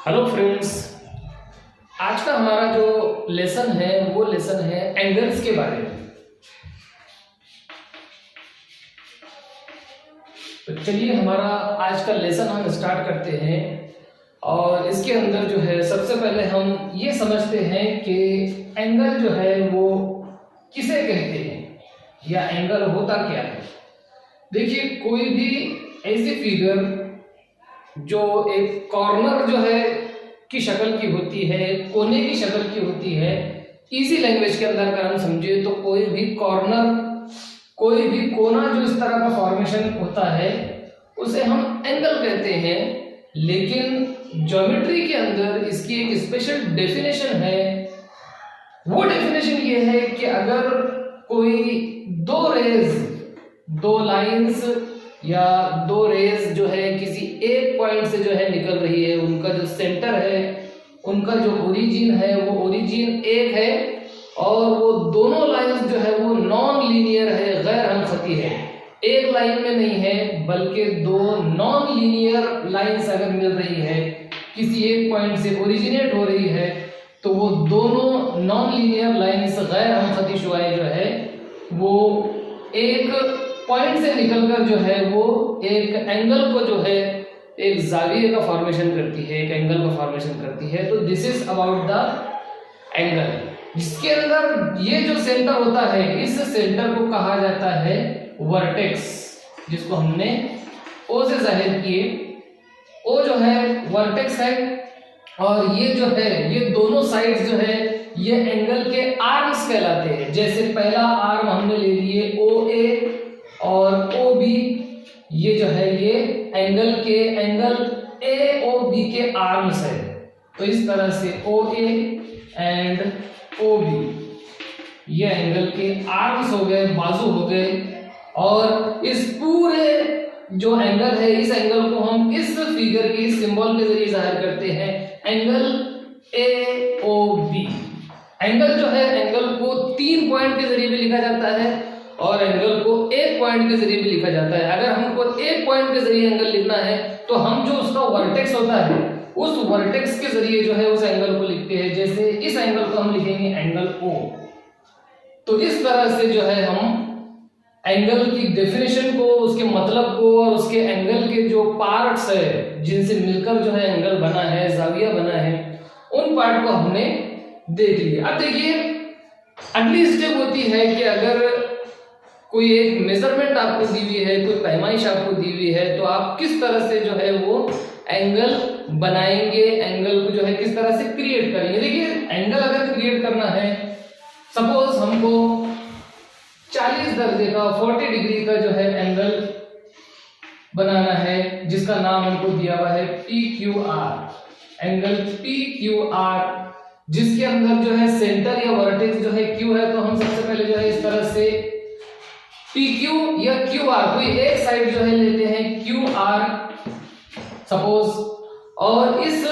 Hello friends, आज का हमारा जो लेसन है वो लेसन है एंगल्स के बारे में। तो चलिए हमारा आज का लेसन हम स्टार्ट करते हैं। और इसके अंदर जो है सबसे पहले हम ये समझते हैं कि एंगल जो है वो किसे कहते हैं या एंगल होता क्या है। देखिए, कोई भी ऐसी फिगर जो एक कॉर्नर जो है की शक्ल की होती है, कोने की शक्ल की होती है, इजी लैंग्वेज के अंदर अगर हम समझे तो कोई भी कॉर्नर, कोई भी कोना जो इस तरह का फॉर्मेशन होता है उसे हम एंगल कहते हैं। लेकिन ज्योमेट्री के अंदर इसकी एक स्पेशल डेफिनेशन है। वो डेफिनेशन ये है कि अगर कोई दो रेज, दो लाइंस या दो रेज जो है किसी एक पॉइंट से जो है निकल रही है, उनका जो सेंटर है, उनका जो ओरिजिन है वो ओरिजिन एक है और वो दोनों लाइंस जो है वो नॉन लीनियर है, गैर हमखती है, एक लाइन में नहीं है बल्कि दो नॉन लीनियर लाइंस अगर मिल रही है, किसी एक पॉइंट से ओरिजिनेट हो रही है, तो वो दोनों नॉन लीनियर लाइंस, गैर हमखती शुआएं जो है वो एक पॉइंट से निकलकर जो है वो एक एंगल को जो है एक जाविये का फॉर्मेशन करती है, एक एंगल का फॉर्मेशन करती है। तो this is about the angle, जिसके अंदर ये जो सेंटर होता है, इस सेंटर को कहा जाता है वर्टेक्स, जिसको हमने ओ से जाहिर किए। ओ जो है वर्टेक्स है और ये जो है ये दोनों साइड्स जो है ये एंगल के आर्म्स कहलाते हैं। जैसे पहला आर्म हमने ले लिए ओ ए और ओ बी, ये जो है ये एंगल ए ओ बी के आर्म्स है। तो इस तरह से ओ ए एंड ओ बी ये एंगल के आर्म्स हो गए, बाजू हो गए। और इस पूरे जो एंगल है, इस एंगल को हम इस फिगर के सिंबल के जरिए जाहिर करते हैं, angle A O B. Angle जो है, एंगल को 3 पॉइंट के जरिए भी लिखा जाता है और एंगल को एक पॉइंट के जरिए भी लिखा जाता है। अगर हमको एक पॉइंट के जरिए एंगल लिखना है तो हम जो उसका वर्टेक्स होता है उस वर्टेक्स के जरिए जो है उस एंगल को लिखते हैं। जैसे इस एंगल को हम लिखेंगे एंगल O। तो इस तरह से जो है हम एंगल की डेफिनेशन को, उसके मतलब को और उसके एंगल के जो पार्ट्स है जिनसे मिलकर जो है एंगल बना है, जाविया बना है, उन पार्ट को हमने देख लिया। अब देखिए अगली स्टेप होती है कि अगर कोई एक मेजरमेंट आपको दी हुई है, कोई पैमाइश आपको दी हुई है, तो आप किस तरह से जो है वो एंगल बनाएंगे, एंगल को जो है किस तरह से क्रिएट करेंगे। देखिए, एंगल अगर क्रिएट करना है, सपोज हमको 40 दर्जे का 40 डिग्री का जो है एंगल बनाना है, जिसका नाम हमको दिया हुआ है PQR, एंगल PQR, जिसके अंदर जो है सेंटर या वर्टेक्स जो है Q है। तो हम सबसे पहले जो है इस तरह से PQ या QR कोई एक साइड जो है लेते हैं QR सपोज, और इस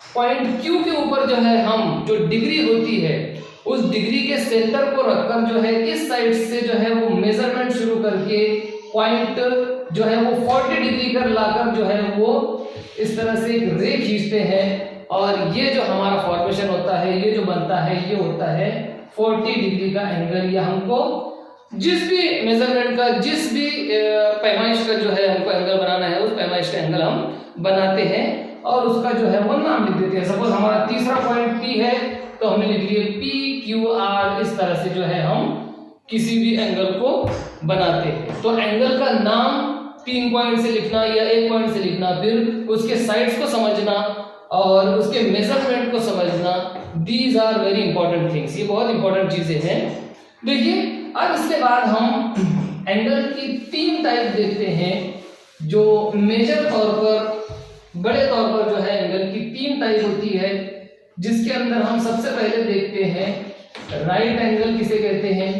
पॉइंट Q के ऊपर जो है हम जो डिग्री होती है उस डिग्री के सेंटर को रखकर जो है इस साइड से जो है वो मेजरमेंट शुरू करके पॉइंट जो है वो 40 डिग्री कर लाकर जो है वो इस तरह से एक रे खींचते हैं और ये जो हमारा फॉर्मेशन होता है, ये जो बनता है, ये होता है 40 डिग्री का एंगल। या हमको जिस भी मेजरमेंट का, जिस भी पैमाइश का जो है हमको एंगल बनाना है, उस पैमाइश का एंगल हम बनाते हैं और उसका जो है वो नाम लिख देते हैं। सपोज हमारा तीसरा पॉइंट P है तो हमने लिख लिए PQR। इस तरह से जो है हम किसी भी एंगल को बनाते हैं। तो एंगल का नाम 3 पॉइंट से लिखना या 1 पॉइंट से लिखना, फिर उसके साइड्स को समझना और उसके मेजरमेंट को समझना, these are very important things. ये बहुत इंपॉर्टेंट चीजें हैं। देखिए, अब इसके बाद हम एंगल की 3 टाइप देखते हैं, जो मेजर तौर पर, बड़े तौर पर जो है एंगल की 3 टाइप होती है, जिसके अंदर हम सबसे पहले देखते हैं राइट एंगल किसे कहते हैं।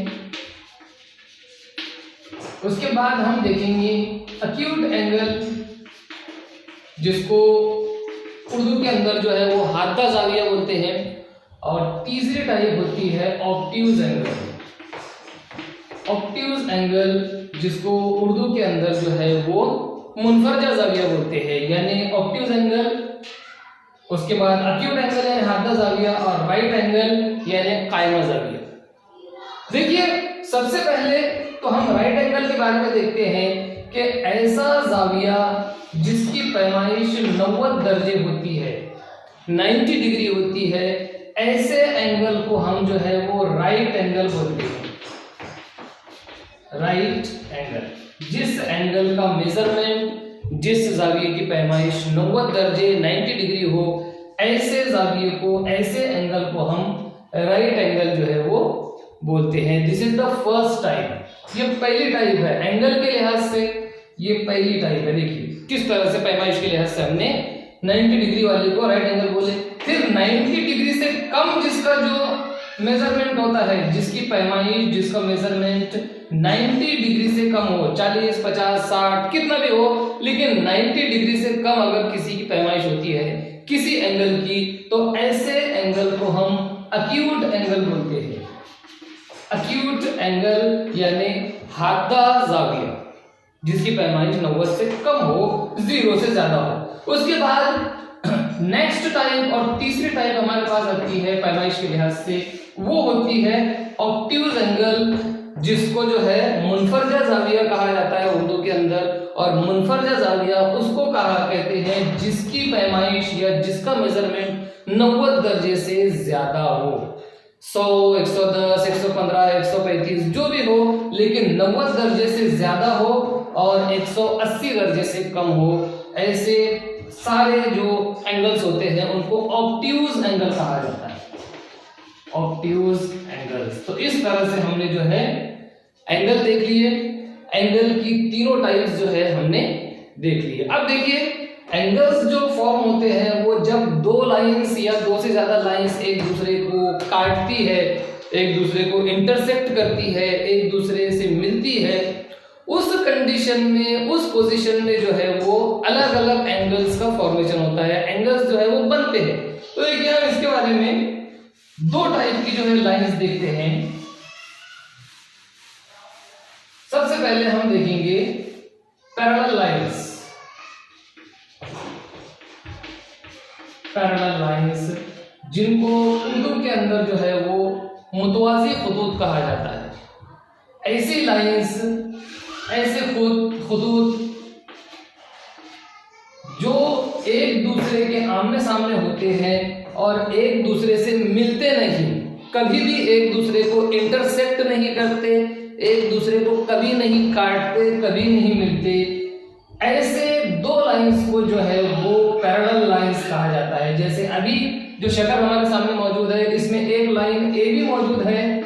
उसके बाद हम देखेंगे एक्यूट एंगल, जिसको उर्दू के अंदर जो है वो हादा जाविया बोलते हैं। और तीसरी टाइप होती है ऑब्ट्यूज एंगल। ऑब्ट्यूज एंगल जिसको उर्दू के अंदर जो है वो मुनफरजा जाविया बोलते हैं, यानी ऑब्ट्यूज एंगल, उसके बाद अक्यूट एंगल यानी हादा जाविया, और राइट एंगल यानी कायमा जाविया। देखिए सबसे पहले तो हम राइट एंगल के बारे में देखते हैं कि ऐसा जाविया जिसकी पैमाइश 90 दर्जे होती है, 90 डिग्री होती है, ऐसे एंगल को हम जो है वो राइट एंगल बोलते हैं। राइट एंगल, जिस एंगल का मेजरमेंट, जिस जाविये की पैमाइश 90 दर्जे 90 डिग्री हो, ऐसे जाविये को, ऐसे एंगल को हम राइट एंगल जो है वो बोलते हैं। This is the first type, ये पहली टाइप है एंगल के लिहाज से, ये पहली टाइप है। देखिए किस तरह से पैमाइश के लिहाज से हमने 90 डिग्री वाले को राइट एंगल बोले। फिर 90 डिग्री से कम जिसका जो मेजरमेंट होता है, जिसकी पैमाइश, जिसका मेजरमेंट 90 डिग्री से कम हो, 40, 50, 60 कितना भी हो, लेकिन 90 डिग्री से कम अगर किसी की पैमाइश होती है किसी एंगल की, तो ऐसे एंगल को हम अक्यूट एंगल बोलते हैं। अक्यूट एंगल यानी हादा जाविया, जिसकी पैमाइश 90 से कम हो, 0 से ज्यादा हो। उसके बाद नेक्स्ट टाइप और तीसरी टाइप हमारे पास आती है पैमाइश के लिहाज से, वो होती है ऑब्ट्यूज एंगल, जिसको जो है मुनफरजा जाविया कहा जाता है उर्दू के अंदर। और मुनफरजा जाविया उसको कहा कहते हैं जिसकी पैमाइश या जिसका मेजरमेंट 90 दर्जे से ज्यादा हो, 100, 110, 115, 135 जो भी हो, लेकिन 90 दर्जे से ज्यादा हो और 180 दर्जे से कम हो। ऐसे सारे जो एंगल्स होते हैं उनको ऑब्ट्यूज एंगल कहा जाता है। Obtuse angles. तो इस तरह से हमने जो है एंगल देख लिए, एंगल की तीनों टाइप्स जो है हमने देख लिए। अब देखिए एंगल्स जो फॉर्म होते हैं वो जब दो लाइंस या दो से ज्यादा लाइंस एक दूसरे को काटती है, एक दूसरे को इंटरसेक्ट करती है, एक दूसरे से मिलती है, उस कंडीशन में, उस पोजीशन में जो है वो अलग अलग एंगल्स का फॉर्मेशन होता है, एंगल्स जो है वो बनते हैं। तो देखिए हम इसके बारे में दो टाइप की जो है लाइंस देखते हैं। सबसे पहले हम देखेंगे पैरेलल लाइंस। पैरेलल लाइंस जिनको उर्दू के अंदर जो है वो मुतवाज़ी खुतूत कहा जाता है। ऐसी लाइंस, ऐसे खुतूत जो एक दूसरे के आमने सामने होते हैं और एक दूसरे से मिलते नहीं, कभी भी एक दूसरे को इंटरसेक्ट नहीं करते, एक दूसरे को कभी नहीं काटते, कभी नहीं मिलते, ऐसे दो लाइंस को जो है वो पैरेलल लाइंस कहा जाता है। जैसे अभी जो शक्ल हमारे सामने मौजूद है, इसमें एक लाइन ए भी मौजूद है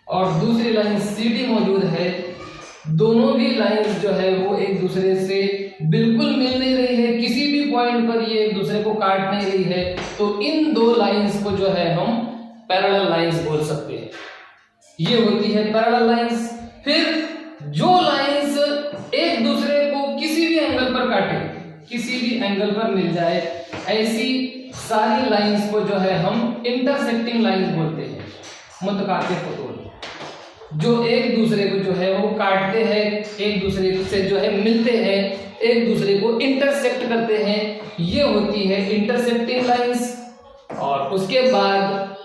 और दूसरी लाइन सी डी मौजूद है। दोनों भी लाइंस जो है वो एक दूसरे से बिल्कुल मिल नहीं रही है, किसी भी पॉइंट पर ये एक दूसरे को काट नहीं रही है, तो इन दो लाइंस को जो है हम पैरेलल लाइंस बोल सकते हैं। ये होती है पैरेलल लाइंस। फिर जो लाइंस एक दूसरे को किसी भी एंगल पर काटे, किसी भी एंगल पर मिल जाए, ऐसी सारी लाइंस को जो है हम इंटरसेक्टिंग लाइंस बोलते हैं। मुतकातिफ खुतूत जो एक दूसरे को जो है वो काटते हैं, एक दूसरे से जो है मिलते हैं, एक दूसरे को इंटरसेक्ट करते हैं, ये होती है इंटरसेक्टिंग लाइंस। और उसके बाद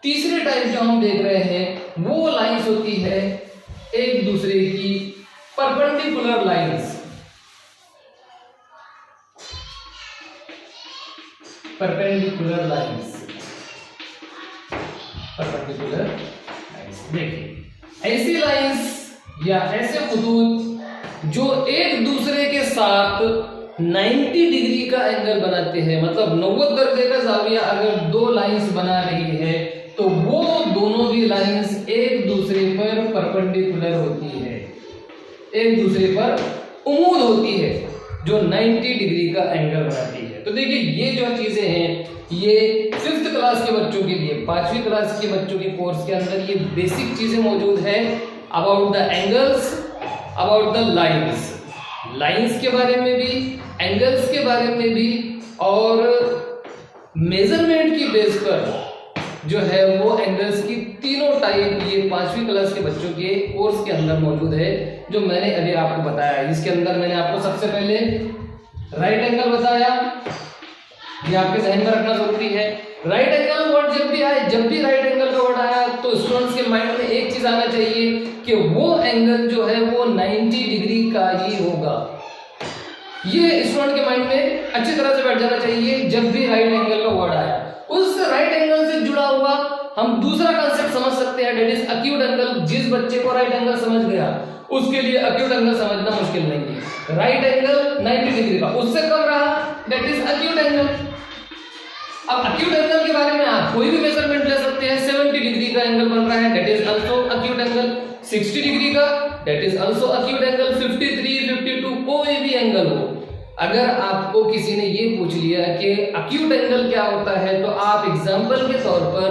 तीसरी टाइप जो हम देख रहे हैं वो लाइंस होती है एक दूसरे की perpendicular lines. Perpendicular lines, perpendicular lines. देखिए ऐसी लाइंस या ऐसे खुतूत जो एक दूसरे के साथ 90 डिग्री का एंगल बनाते हैं, मतलब 90 दर्जे का जाविया अगर दो लाइंस बना रही है तो वो दोनों भी लाइंस एक दूसरे पर परपेंडिकुलर होती है, एक दूसरे पर उमूद होती है, जो 90 डिग्री का एंगल बनाती है। तो देखिए ये जो चीजें हैं ये 5th क्लास के बच्चों के लिए, 5वीं क्लास के बच्चों के कोर्स के अंदर ये बेसिक चीजें मौजूद है about the angles, about the lines, lines के बारे में भी, एंगल्स के बारे में भी, और मेजरमेंट की बेस पर जो है वो एंगल्स की तीनों टाइप ये 5वीं क्लास के बच्चों के कोर्स के अंदर मौजूद है, जो मैंने अभी आपको बताया। इसके अंदर मैंने आपको सबसे पहले राइट एंगल बताया, ये आपके जहन में रखना जरूरी है। राइट एंगल वर्ड जब भी आए, जब भी राइट एंगल का वर्ड आया तो स्टूडेंट्स के माइंड में एक चीज आना चाहिए कि वो एंगल जो है वो 90 डिग्री का ही होगा। ये स्टूडेंट के माइंड में अच्छी तरह से बैठ जाना चाहिए जब भी राइट एंगल का वर्ड आया। उस राइट एंगल से जुड़ा हुआ हम दूसरा कांसेप्ट समझ सकते हैं, दैट इज एक्यूट एंगल। जिस बच्चे को राइट एंगल समझ गया उसके लिए एक्यूट एंगल समझना मुश्किल नहीं है। राइट एंगल 90 डिग्री का, उससे कम रहा दैट इज एक्यूट एंगल। अब एक्यूट एंगल के बारे में आप कोई भी मेजरमेंट ले सकते हैं। 70 डिग्री का एंगल बन रहा है, that is also acute angle. 60 degree का, that is also acute angle. 53, 52 कोई भी एंगल हो, अगर आपको किसी ने ये पूछ लिया कि एक्यूट एंगल क्या होता है तो आप एग्जांपल के तौर पर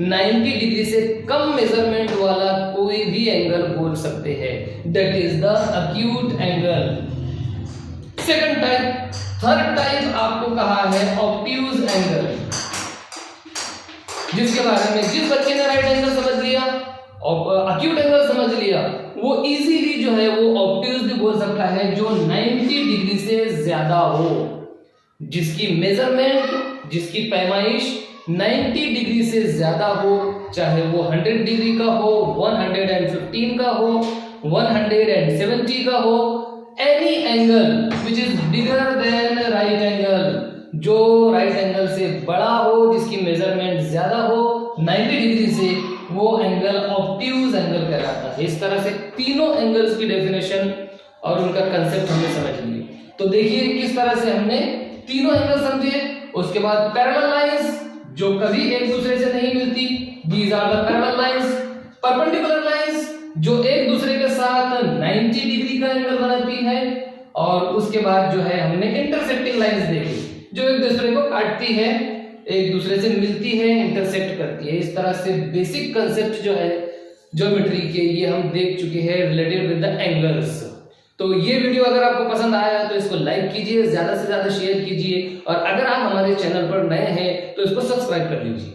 90 डिग्री से कम मेजरमेंट वाला कोई भी एंगल बोल सकते हैं, that is the acute angle. Second type, third type आपको कहा है ऑब्ट्यूज एंगल, जिसके बारे में जिस बच्चे ने राइट एंगल समझ लिया और एक्यूट एंगल समझ लिया वो इजीली जो है वो ऑब्ट्यूज भी बोल सकता है, जो 90 डिग्री से ज्यादा हो, जिसकी मेजरमेंट, जिसकी पैमाइश 90 डिग्री से ज्यादा हो, चाहे वो 100 डिग्री का हो, 115 का हो, 170 का हो, any angle which is bigger than right angle, जो राइट एंगल से बड़ा हो, जिसकी मेजरमेंट ज्यादा हो 90 डिग्री से, वो एंगल ऑब्ट्यूज एंगल कहलाता है। इस तरह से तीनों एंगल्स की डेफिनेशन और उनका कंसेप्ट हमने समझ लिया। तो देखिए किस तरह से हमने तीनों एंगल समझे। उसके बाद पैरेलल लाइंस जो कभी एक दूसरे से नहीं मिलती, these are the parallel lines. Perpendicular lines जो एक दूसरे के साथ 90 डिग्री का एंगल बनाती है। और उसके बाद जो है हमने इंटरसेक्टिंग लाइंस देखी, जो एक दूसरे को काटती है, एक दूसरे से मिलती है, इंटरसेक्ट करती है। इस तरह से बेसिक कंसेप्ट जो है ज्योमेट्री के ये हम देख चुके हैं रिलेटेड विद द एंगल्स। तो ये वीडियो अगर आपको पसंद आया तो इसको लाइक कीजिए, ज्यादा से ज्यादा शेयर कीजिए, और अगर आप हमारे चैनल पर नए हैं तो इसको सब्सक्राइब कर लीजिए।